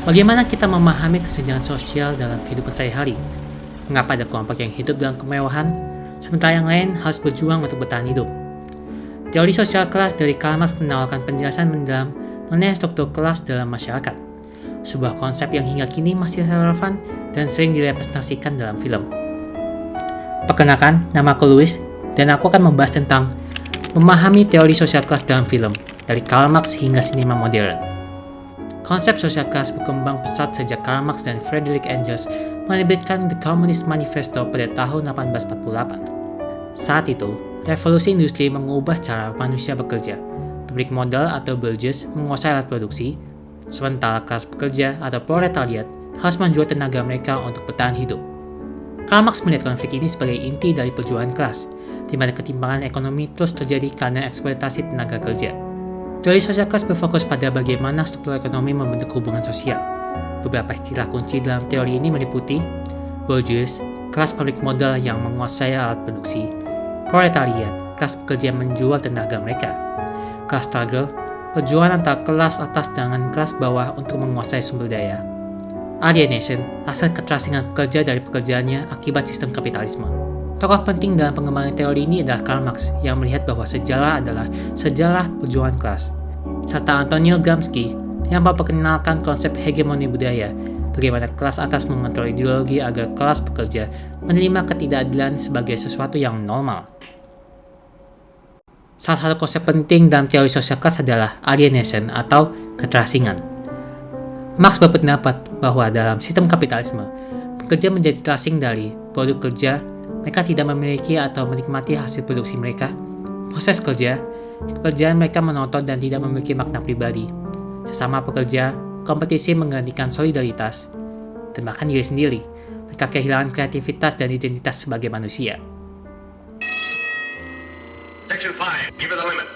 Bagaimana kita memahami kesenjangan sosial dalam kehidupan sehari-hari? Mengapa ada kelompok yang hidup dalam kemewahan, sementara yang lain harus berjuang untuk bertahan hidup? Teori sosial kelas dari Karl Marx menawarkan penjelasan mendalam mengenai struktur kelas dalam masyarakat, sebuah konsep yang hingga kini masih relevan dan sering direpresentasikan dalam film. Perkenalkan, nama aku Louis, dan aku akan membahas tentang memahami teori sosial kelas dalam film, dari Karl Marx hingga sinema modern. Konsep sosial kelas berkembang pesat sejak Karl Marx dan Friedrich Engels menerbitkan The Communist Manifesto pada tahun 1848. Saat itu, revolusi industri mengubah cara manusia bekerja. Pabrik modal atau Bourgeois menguasai alat produksi, sementara kelas pekerja atau proletariat harus menjual tenaga mereka untuk bertahan hidup. Karl Marx melihat konflik ini sebagai inti dari perjuangan kelas, di mana ketimpangan ekonomi terus terjadi karena eksploitasi tenaga kerja. Teori sosial kelas berfokus pada bagaimana struktur ekonomi membentuk hubungan sosial. Beberapa istilah kunci dalam teori ini meliputi Bourgeois, kelas pabrik modal yang menguasai alat produksi, proletariat, kelas pekerja yang menjual tenaga mereka, class struggle, perjuangan antara kelas atas dengan kelas bawah untuk menguasai sumber daya, alienation, hasil keterasingan pekerja dari pekerjaannya akibat sistem kapitalisme. Tokoh penting dalam pengembangan teori ini adalah Karl Marx yang melihat bahwa sejarah adalah sejarah perjuangan kelas, serta Antonio Gramsci yang memperkenalkan konsep hegemoni budaya, bagaimana kelas atas mengontrol ideologi agar kelas pekerja menerima ketidakadilan sebagai sesuatu yang normal. Salah satu konsep penting dalam teori sosial kelas adalah alienation atau keterasingan. Marx berpendapat bahwa dalam sistem kapitalisme, pekerja menjadi terasing dari produk kerja. Mereka tidak memiliki atau menikmati hasil produksi mereka, proses kerja, pekerjaan mereka menonton dan tidak memiliki makna pribadi. Sesama pekerja, kompetisi menggantikan solidaritas, dan bahkan diri sendiri. Mereka kehilangan kreativitas dan identitas sebagai manusia. Section 5, give it a limit.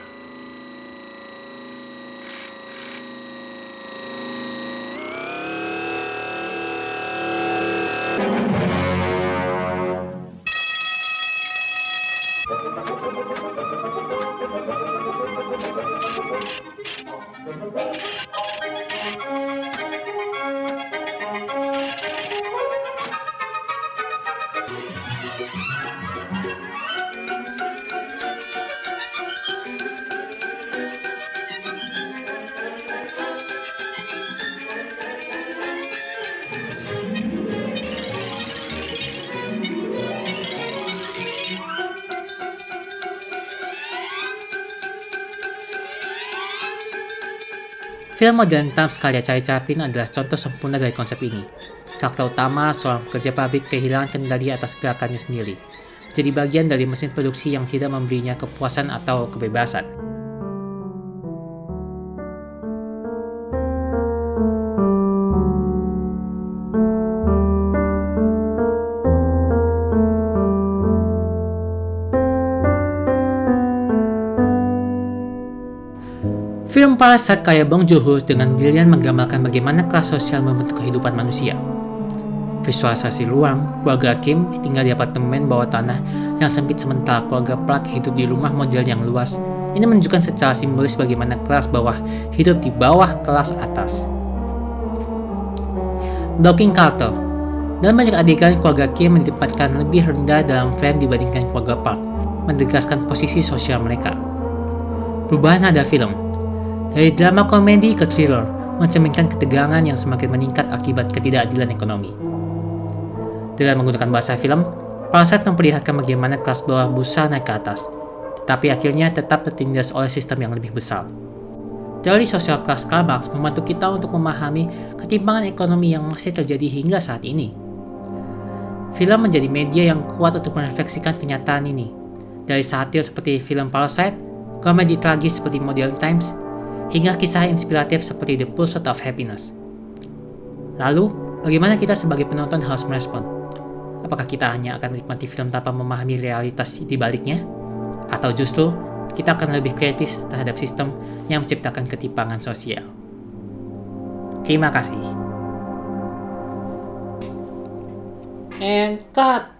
Film modern Times karya Charlie Chaplin adalah contoh sempurna dari konsep ini. Karakter utama, seorang pekerja pabrik kehilangan kendali atas gerakannya sendiri, jadi bagian dari mesin produksi yang tidak memberinya kepuasan atau kebebasan. Film Parasite karya Bong Joon-ho dengan brilian menggambarkan bagaimana kelas sosial membentuk kehidupan manusia. Visualisasi ruang, keluarga Kim tinggal di apartemen bawah tanah yang sempit sementara keluarga Park hidup di rumah model yang luas. Ini menunjukkan secara simbolis bagaimana kelas bawah hidup di bawah kelas atas. Blocking karakter. Dalam banyak adegan, keluarga Kim ditempatkan lebih rendah dalam frame dibandingkan keluarga Park, menegaskan posisi sosial mereka. Perubahan nada film. Dari drama komedi ke thriller, mencerminkan ketegangan yang semakin meningkat akibat ketidakadilan ekonomi. Dengan menggunakan bahasa film, Parasite memperlihatkan bagaimana kelas bawah berusaha naik ke atas, tetapi akhirnya tetap tertindas oleh sistem yang lebih besar. Teori sosial kelas Karl Marx membantu kita untuk memahami ketimpangan ekonomi yang masih terjadi hingga saat ini. Film menjadi media yang kuat untuk merefleksikan kenyataan ini, dari satir seperti film Parasite, komedi tragis seperti Modern Times, hingga kisah inspiratif seperti The Pursuit of Happiness. Lalu, bagaimana kita sebagai penonton harus merespon? Apakah kita hanya akan menikmati film tanpa memahami realitas di baliknya? Atau justru, kita akan lebih kritis terhadap sistem yang menciptakan ketimpangan sosial? Terima kasih. And cut!